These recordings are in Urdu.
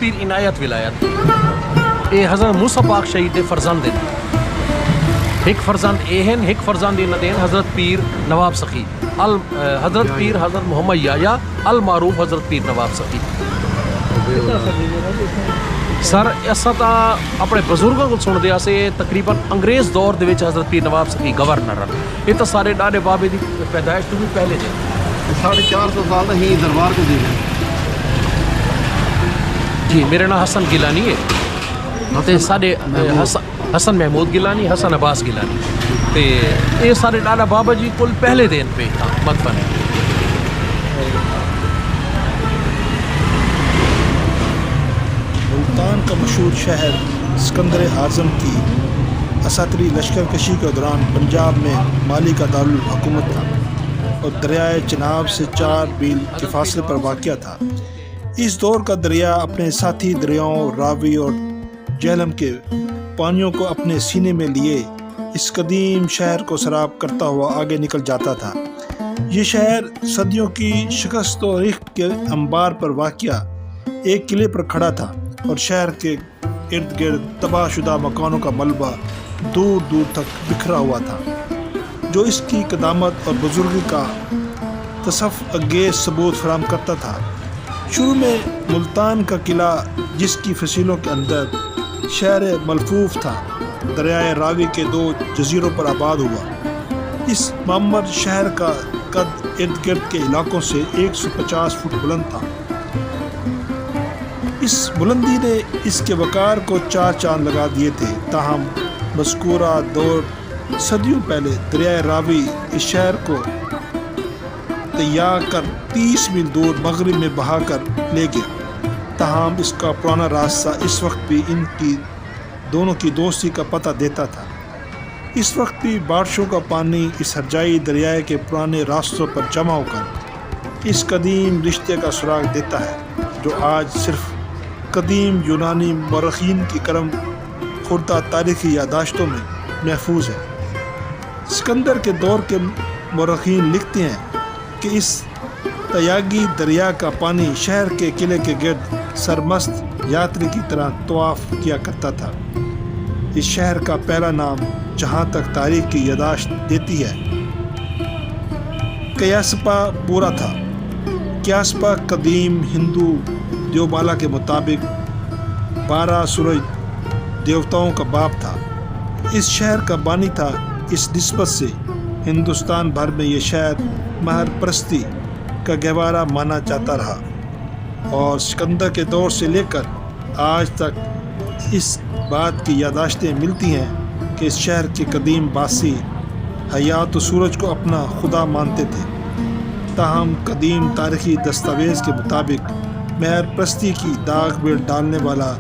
پیر عنایت ولایت اے حضرت موسیٰ پاک شہید دے فرزند ہیں ایک فرزند اے ہیں ایک فرزند انہاں دے حضرت پیر نواب سخی حضرت پیر حضرت محمد یحییٰ المعروف حضرت پیر نواب سخی سر اساں تا اپنے بزرگوں کو سن دیا سے تقریباً انگریز دور دے وچ حضرت پیر نواب سخی گورنر ہیں یہ تو سارے ڈاڈے بابے دی پیدائش تو بھی پہلے جے 450 سال تک ہی دربار کو دی گئے. جی میرا نام حسن گیلانی ہے تے سارے حسن محمود گیلانی حسن عباس گیلانی تے یہ سارے ڈاڈا بابا جی کل پہلے دن پہ ہاں مدفن ہے. ملتان کا مشہور شہر اسکندر اعظم کی اساطری لشکر کشی کے دوران پنجاب میں مالی کا دارالحکومت تھا اور دریائے چناب سے 4 میل کے فاصلے پر واقع تھا. اس دور کا دریا اپنے ساتھی دریاؤں راوی اور جہلم کے پانیوں کو اپنے سینے میں لیے اس قدیم شہر کو سراب کرتا ہوا آگے نکل جاتا تھا. یہ شہر صدیوں کی شکست و ریخت کے انبار پر واقع ایک قلعے پر کھڑا تھا اور شہر کے ارد گرد تباہ شدہ مکانوں کا ملبہ دور دور تک بکھرا ہوا تھا جو اس کی قدامت اور بزرگی کا تصف انگیز ثبوت فراہم کرتا تھا. شروع میں ملتان کا قلعہ جس کی فصیلوں کے اندر شہر ملفوف تھا دریائے راوی کے 2 جزیروں پر آباد ہوا. اس معمر شہر کا قد ارد گرد کے علاقوں سے 150 فٹ بلند تھا. اس بلندی نے اس کے وقار کو 4 چاند لگا دیے تھے. تاہم مذکورہ دور صدیوں پہلے دریائے راوی اس شہر کو تیار کر 30 میل دور مغرب میں بہا کر لے گیا. تاہم اس کا پرانا راستہ اس وقت بھی ان کی دونوں کی دوستی کا پتہ دیتا تھا. اس وقت بھی بارشوں کا پانی اس ہرجائی دریائے کے پرانے راستوں پر جمع ہو کر اس قدیم رشتے کا سراغ دیتا ہے جو آج صرف قدیم یونانی مورخین کی کرم خوردہ تاریخی یادداشتوں میں محفوظ ہے. سکندر کے دور کے مورخین لکھتے ہیں کہ اس تیاگی دریا کا پانی شہر کے قلعے کے گرد سرمست یاتری کی طرح طواف کیا کرتا تھا. اس شہر کا پہلا نام جہاں تک تاریخ کی یادداشت دیتی ہے قیاسپا پورا تھا. قیاسپا قدیم ہندو دیومالا کے مطابق 12 سورج دیوتاؤں کا باپ تھا. اس شہر کا بانی تھا. اس نسبت سے ہندوستان بھر میں یہ شہر مہر پرستی کا گہوارہ مانا جاتا رہا اور سکندر کے دور سے لے کر آج تک اس بات کی یادداشتیں ملتی ہیں کہ اس شہر کے قدیم باسی حیات و سورج کو اپنا خدا مانتے تھے. تاہم قدیم تاریخی دستاویز کے مطابق مہر پرستی کی داغ میں ڈالنے والا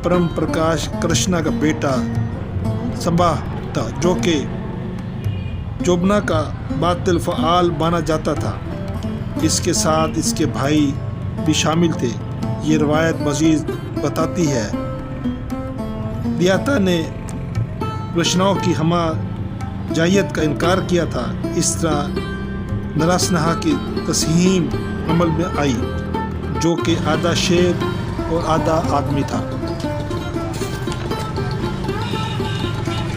پرم پرکاش کرشنا کا بیٹا سمبا تھا جو کہ جوبنا کا باطل فعال مانا جاتا تھا. اس کے ساتھ اس کے بھائی بھی شامل تھے. یہ روایت مزید بتاتی ہے دیاتا نے وشناؤ کی ہمہ جائیت کا انکار کیا تھا. اس طرح نراسنہا کی تسہیم عمل میں آئی جو کہ آدھا شیر اور آدھا آدمی تھا.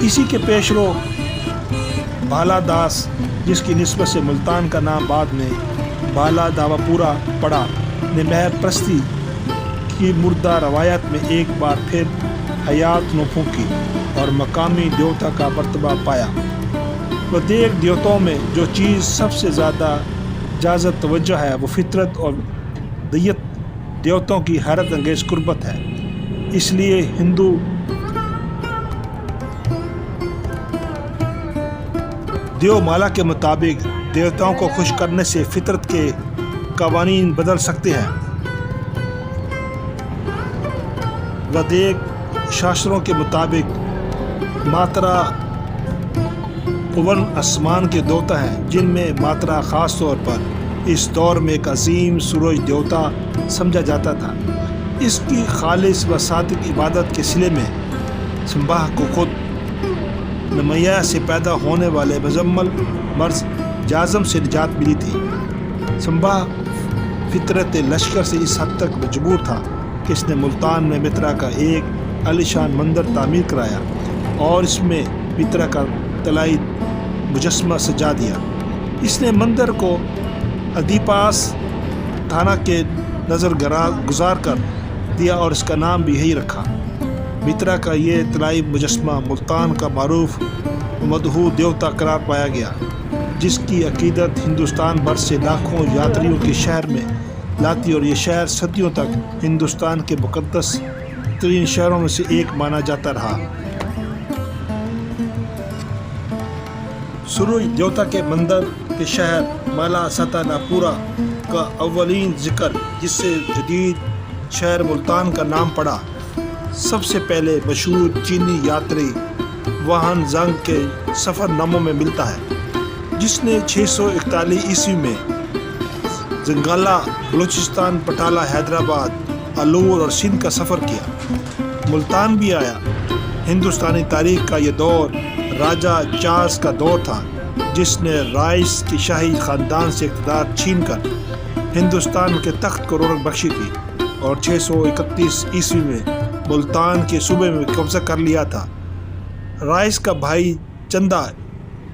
اسی کے پیشرو بالا داس جس کی نسبت سے ملتان کا نام بعد میں بالا داواپورا پڑا نے مہر پرستی کی مردہ روایت میں ایک بار پھر حیات نو پھونکی اور مقامی دیوتا کا مرتبہ پایا. ودیک دیوتاؤں میں جو چیز سب سے زیادہ جازب توجہ ہے وہ فطرت اور دیت دیوتاؤں کی حیرت انگیز قربت ہے. اس لیے ہندو دیو مالا کے مطابق دیوتاؤں کو خوش کرنے سے فطرت کے قوانین بدل سکتے ہیں. ودیک شاستروں کے مطابق ماترا پون آسمان کے دیوتا ہیں جن میں ماترا خاص طور پر اس دور میں ایک عظیم سورج دیوتا سمجھا جاتا تھا. اس کی خالص و صادق عبادت کے صلے میں سمبا کو خود نمیا سے پیدا ہونے والے مزمل مرض جازم سے نجات ملی تھی. سمبا فطرت لشکر سے اس حد تک مجبور تھا کہ اس نے ملتان میں مترا کا ایک عالیشان مندر تعمیر کرایا اور اس میں مترا کا طلائی مجسمہ سجا دیا۔ اس نے مندر کو ادیپاس تھانہ کے نظر گزار کر دیا اور اس کا نام بھی یہی رکھا۔ مترا کا یہ طلائی مجسمہ ملتان کا معروف مدعو دیوتا قرار پایا گیا، جس کی عقیدت ہندوستان بھر سے لاکھوں یاتریوں کے شہر میں لاتی اور یہ شہر صدیوں تک ہندوستان کے مقدس ترین شہروں میں سے ایک مانا جاتا رہا۔ سورج دیوتا کے مندر کے شہر مالا ستاناپورا کا اولین ذکر، جس سے جدید شہر ملتان کا نام پڑا، سب سے پہلے مشہور چینی یاتری واہن زنگ کے سفر ناموں میں ملتا ہے، جس نے 641 عیسوی میں زنگالا، بلوچستان، پٹالہ، حیدرآباد، الور اور سندھ کا سفر کیا۔ ملتان بھی آیا۔ ہندوستانی تاریخ کا یہ دور راجہ چارلس کا دور تھا، جس نے رائس کی شاہی خاندان سے اقتدار چھین کر ہندوستان کے تخت کو رونق بخشی تھی اور 631 عیسوی میں ملتان کے صوبے میں قبضہ کر لیا تھا۔ رائس کا بھائی چندا،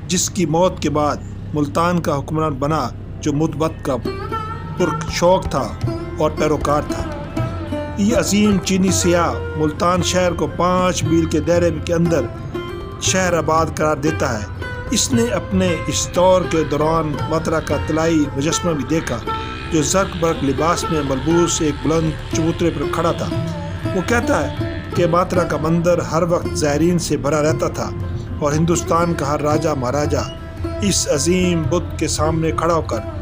جس کی موت کے بعد ملتان کا حکمران بنا، جو مثبت کا پرشوق تھا اور پیروکار تھا۔ یہ عظیم چینی سیاح ملتان شہر کو 5 میل کے دائرے کے اندر شہر آباد قرار دیتا ہے۔ اس نے اپنے اس دور کے دوران مترا کا طلائی مجسمہ بھی دیکھا، جو زرق برق لباس میں ملبوس ایک بلند چبوترے پر کھڑا تھا۔ وہ کہتا ہے کہ ماترا کا مندر ہر وقت زائرین سے بھرا رہتا تھا اور ہندوستان کا ہر راجہ مہاراجہ اس عظیم بت کے سامنے کھڑا ہو کر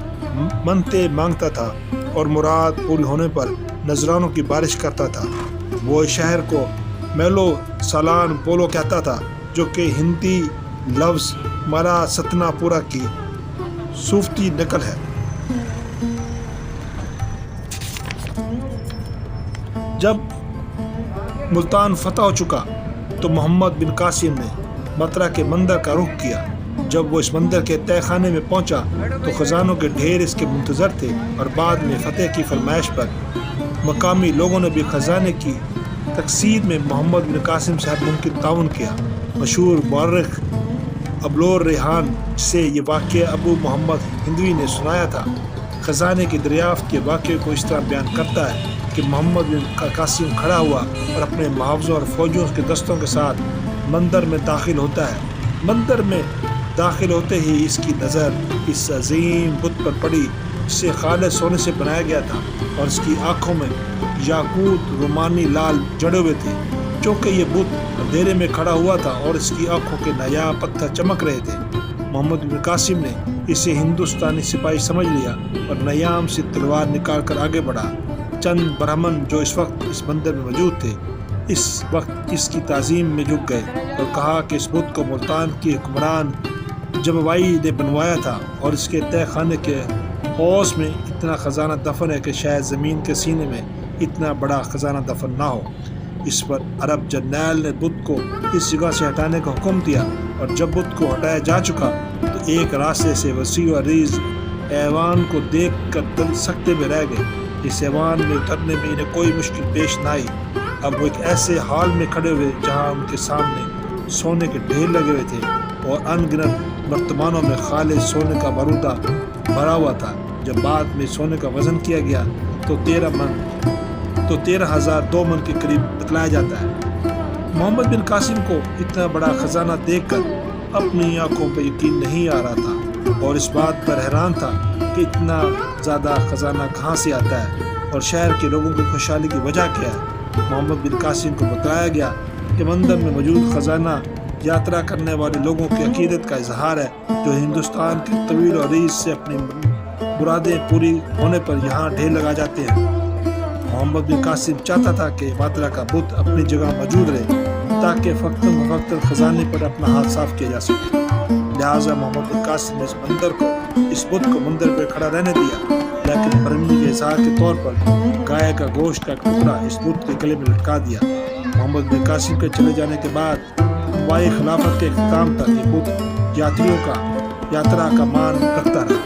منتیں مانگتا تھا اور مراد پوری ہونے پر نذرانوں کی بارش کرتا تھا۔ وہ شہر کو میلو سالان پولو کہتا تھا، جو کہ ہندی لفظ مالا ستنا پورا کی صوفتی نقل ہے۔ جب ملتان فتح ہو چکا تو محمد بن قاسم نے مترا کے مندر کا رخ کیا۔ جب وہ اس مندر کے تہہ خانے میں پہنچا تو خزانوں کے ڈھیر اس کے منتظر تھے، اور بعد میں فتح کی فرمائش پر مقامی لوگوں نے بھی خزانے کی تقسیم میں محمد بن قاسم صاحب ممکن تعاون کیا۔ مشہور مورخ ابلور ریحان سے یہ واقعہ ابو محمد ہندوی نے سنایا تھا، خزانے کی دریافت کے واقعے کو اس طرح بیان کرتا ہے کہ محمد بن قاسم کھڑا ہوا اور اپنے محافظوں اور فوجیوں کے دستوں کے ساتھ مندر میں داخل ہوتا ہے۔ مندر میں داخل ہوتے ہی اس کی نظر اس عظیم بت پر پڑی، جسے خالص سونے سے بنایا گیا تھا، اور اس کی آنکھوں میں یاقوت رومانی لال جڑے ہوئے تھے۔ چونکہ یہ بت اندھیرے میں کھڑا ہوا تھا اور اس کی آنکھوں کے نایاب پتھر چمک رہے تھے، محمد بن قاسم نے اسے ہندوستانی سپاہی سمجھ لیا اور نیام سے تلوار نکال کر آگے بڑھا۔ چند برہمن جو اس وقت اس مندر میں موجود تھے، اس وقت اس کی تعظیم میں جھک گئے اور کہا کہ اس بت کو ملتان کی حکمران جموائی نے بنوایا تھا، اور اس کے تہہ خانے کے حوض میں اتنا خزانہ دفن ہے کہ شاید زمین کے سینے میں اتنا بڑا خزانہ دفن نہ ہو۔ اس پر عرب جرنیل نے بت کو اس جگہ سے ہٹانے کا حکم دیا، اور جب بت کو ہٹایا جا چکا تو ایک راستے سے وسیع و عریض ایوان کو دیکھ کر دل سکتے میں رہ گئے۔ اس ایوان میں اترنے میں انہیں کوئی مشکل پیش نہ آئی۔ اب وہ ایک ایسے حال میں کھڑے ہوئے جہاں ان کے سامنے سونے کے ڈھیر لگے ہوئے تھے اور ان گنت برتمانوں میں خالص سونے کا بارودہ بھرا ہوا تھا۔ جب بعد میں سونے کا وزن کیا گیا تو 13,002 من کے قریب بتلایا جاتا ہے۔ محمد بن قاسم کو اتنا بڑا خزانہ دیکھ کر اپنی آنکھوں پہ یقین نہیں آ رہا تھا، اور اس بات پر حیران تھا کہ اتنا زیادہ خزانہ کہاں سے آتا ہے اور شہر کے لوگوں کی خوشحالی کی وجہ کیا ہے۔ محمد بن قاسم کو بتایا گیا کہ مندر میں موجود خزانہ یاترا کرنے والے لوگوں کی عقیدت کا اظہار ہے، جو ہندوستان کے طویل و عریض سے اپنی مرادیں پوری ہونے پر یہاں ڈھیر لگا جاتے ہیں۔ محمد بن قاسم چاہتا تھا کہ ماترا کا بت اپنی جگہ موجود رہے تاکہ فقتاً فوقتاً خزانے پر اپنا ہاتھ صاف کیا جا سکے۔ لہٰذا محمد بن قاسم نے اس بت کو مندر پہ کھڑا رہنے دیا، لیکن برہمی کے اظہار کے طور پر گائے کا گوشت کا ٹکڑا اس بت کے گلے میں لٹکا دیا۔ محمد بن قاسم کے چلے جانے کے بعد انواع خلافت کے اختتام تک یہ بت یاتریوں کا یاترا کا مان رکھتا رہا۔